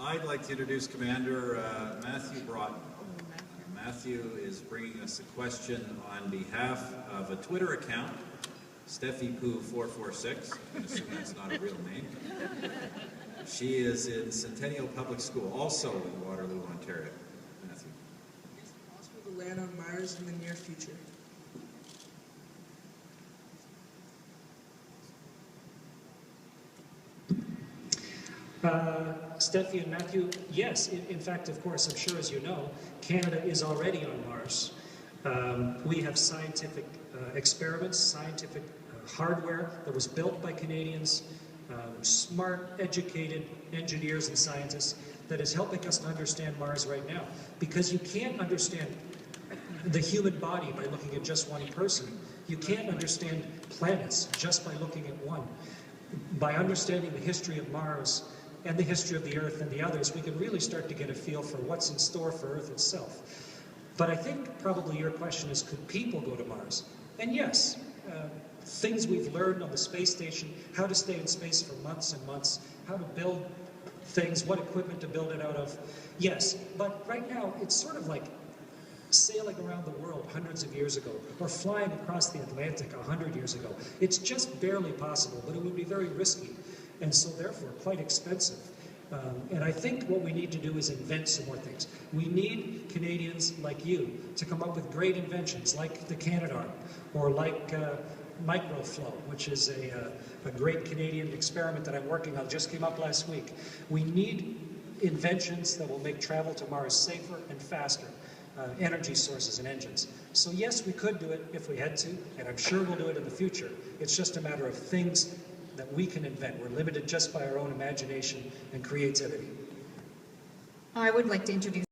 I'd like to introduce Commander Matthew Broughton. Matthew is bringing us a question on behalf of a Twitter account, SteffiPoo446. I assume that's not a real name. She is in Centennial Public School, also in Waterloo, Ontario. Matthew. Is it possible to land on Mars in the near future? Steffi and Matthew, yes, in fact, of course, I'm sure as you know, Canada is already on Mars. We have scientific experiments, scientific hardware that was built by Canadians, smart, educated engineers and scientists that is helping us to understand Mars right now. Because you can't understand the human body by looking at just one person. You can't understand planets just by looking at one. By understanding the history of Mars and the history of the Earth and the others, we can really start to get a feel for what's in store for Earth itself. But I think probably your question is, could people go to Mars? And yes, things we've learned on the space station, how to stay in space for months and months, how to build things, what equipment to build it out of, yes. But right now, it's sort of like sailing around the world hundreds of years ago, or flying across the Atlantic 100 years ago. It's just barely possible, but it would be very risky, and so therefore quite expensive. And I think what we need to do is invent some more things. We need Canadians like you to come up with great inventions, like the Canadarm, or like microflow, which is a great Canadian experiment that I'm working on, just came up last week. We need inventions that will make travel to Mars safer and faster. Energy sources and engines. So yes, we could do it if we had to, and I'm sure we'll do it in the future. It's just a matter of things that we can invent. We're limited just by our own imagination and creativity. I would like to introduce